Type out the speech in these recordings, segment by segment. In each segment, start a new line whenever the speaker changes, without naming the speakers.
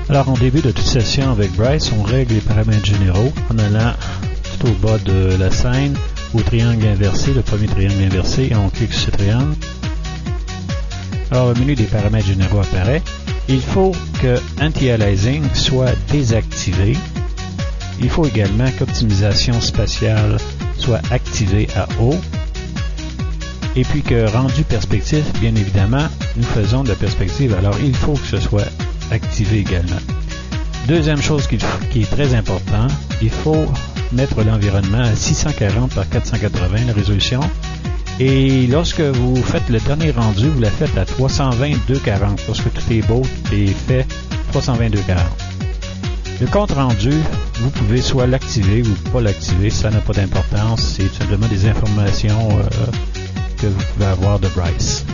Alors, en début de toute session avec Bryce, on règle les paramètres généraux en allant tout au bas de la scène au triangle inversé, le premier triangle inversé, et on clique sur ce triangle. Alors, le menu des paramètres généraux apparaît. Il faut que Anti-Aliasing soit désactivé. Il faut également qu'Optimisation spatiale soit activée à haut. Et puis que rendu perspective, bien évidemment, nous faisons de la perspective, alors il faut que ce soit activé également. Deuxième chose qui est très important, il faut mettre l'environnement à 640 par 480, la résolution. Et lorsque vous faites le dernier rendu, vous la faites à 320/240, parce que tout est beau, tout est fait 320/240. Le compte rendu, vous pouvez soit l'activer ou pas l'activer, ça n'a pas d'importance, c'est tout simplement des informations que vous pouvez avoir de Bryce.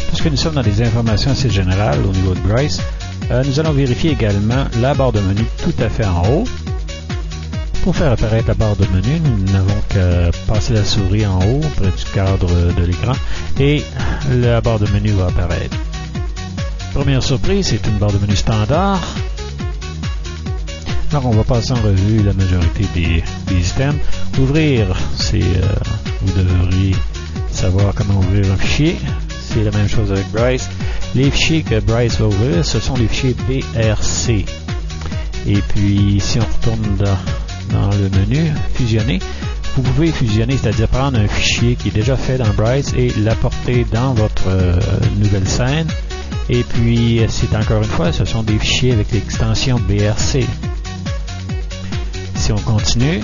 Puisque nous sommes dans des informations assez générales au niveau de Bryce, nous allons vérifier également la barre de menu tout à fait en haut. Pour faire apparaître la barre de menu, nous n'avons qu'à passer la souris en haut, près du cadre de l'écran, et la barre de menu va apparaître. Première surprise, c'est une barre de menu standard. Alors, on va passer en revue la majorité des items. Ouvrir, vous devriez savoir comment ouvrir un fichier. C'est la même chose avec Bryce. Les fichiers que Bryce va ouvrir, ce sont les fichiers BRC. Et puis, si on retourne dans le menu fusionner, vous pouvez fusionner, c'est-à-dire prendre un fichier qui est déjà fait dans Bryce et l'apporter dans votre nouvelle scène. Et puis, c'est encore une fois, ce sont des fichiers avec l'extension BRC. Si on continue,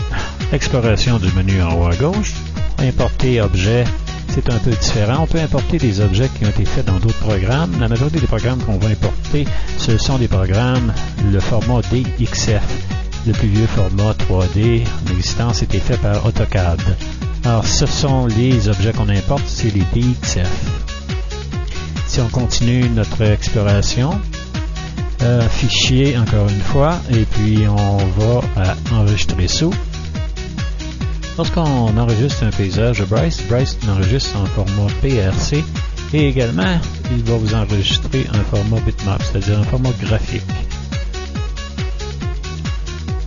exploration du menu en haut à gauche, importer objet, c'est un peu différent. On peut importer des objets qui ont été faits dans d'autres programmes. La majorité des programmes qu'on va importer, ce sont des programmes, le format DXF. Le plus vieux format 3D en existence était fait par AutoCAD. Alors, ce sont les objets qu'on importe, c'est les DXF. Si on continue notre exploration, fichier encore une fois, et puis on va à enregistrer sous. Lorsqu'on enregistre un paysage de Bryce l'enregistre en format PRC et également il va vous enregistrer un format bitmap, c'est-à-dire un format graphique.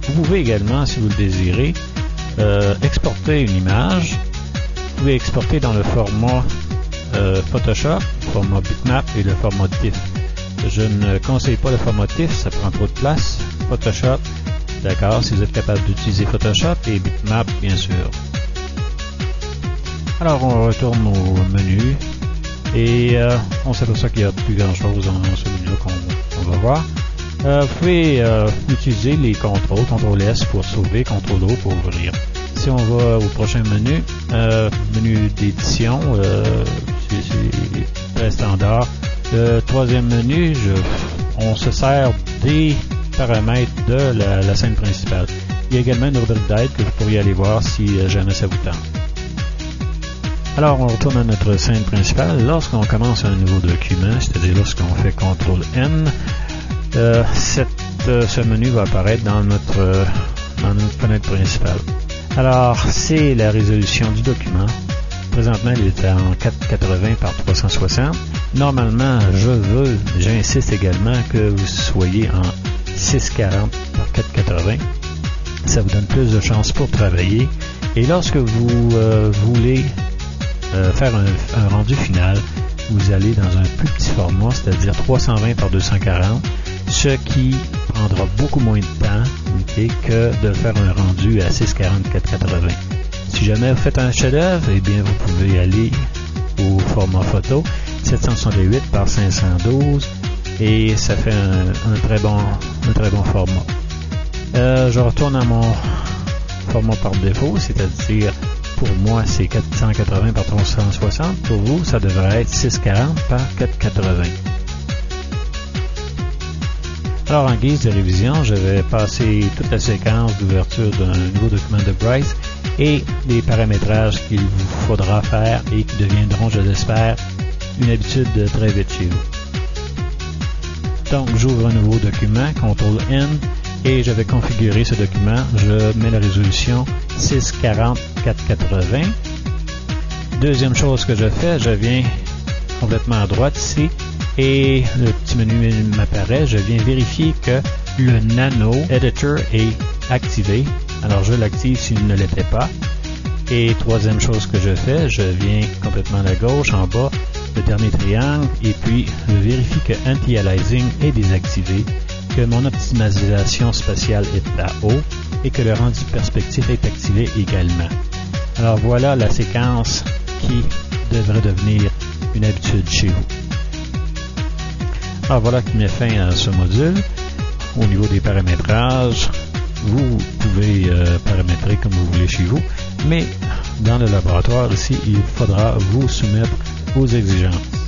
Vous pouvez également, si vous le désirez, exporter une image. Vous pouvez exporter dans le format Photoshop, le format bitmap et le format TIFF. Je ne conseille pas le format TIFF, ça prend trop de place. Photoshop, d'accord, si vous êtes capable d'utiliser Photoshop et bitmap, bien sûr. Alors, on retourne au menu et on s'aperçoit qu'il n'y a plus grand-chose dans ce menu qu'on va voir. Vous pouvez utiliser les contrôles, CTRL-S pour sauver, CTRL-O pour ouvrir. Si on va au prochain menu, menu d'édition, c'est très standard. Le troisième menu, on se sert des paramètres de la scène principale. Il y a également une rubrique d'aide que vous pourriez aller voir si jamais ça vous tente. Alors, on retourne à notre scène principale. Lorsqu'on commence un nouveau document, c'est-à-dire lorsqu'on fait CTRL-N, ce menu va apparaître dans notre fenêtre principale. Alors, c'est la résolution du document. Présentement, il est en 480 par 360. Normalement, j'insiste également que vous soyez en 640 par 480. Ça vous donne plus de chances pour travailler. Et lorsque vous voulez faire un rendu final, vous allez dans un plus petit format, c'est-à-dire 320 par 240, ce qui prendra beaucoup moins de temps que de faire un rendu à 640-480. Si jamais vous faites un chef-d'œuvre, eh bien vous pouvez aller au format photo 768 par 512 et ça fait un très bon format. Je retourne à mon format par défaut, c'est-à-dire pour moi c'est 480 par 360. Pour vous, ça devrait être 640 par 480. Alors, en guise de révision, je vais passer toute la séquence d'ouverture d'un nouveau document de Bryce et les paramétrages qu'il vous faudra faire et qui deviendront, je l'espère, une habitude très vite chez vous. Donc, j'ouvre un nouveau document, CTRL-N, et je vais configurer ce document. Je mets la résolution 640-480. Deuxième chose que je fais, je viens complètement à droite ici et le petit menu m'apparaît. Je viens vérifier que le Nano Editor est activé. Alors je l'active s'il ne l'était pas. Et troisième chose que je fais, je viens complètement à la gauche, en bas, le dernier triangle, et puis je vérifie que Anti-Aliasing est désactivé, que mon optimisation spatiale est à haut et que le rendu perspective est activé également. Alors voilà la séquence qui devrait devenir une habitude chez vous. Alors voilà qui met fin à ce module. Au niveau des paramétrages, vous pouvez paramétrer comme vous voulez chez vous, mais dans le laboratoire ici, il faudra vous soumettre aux exigences.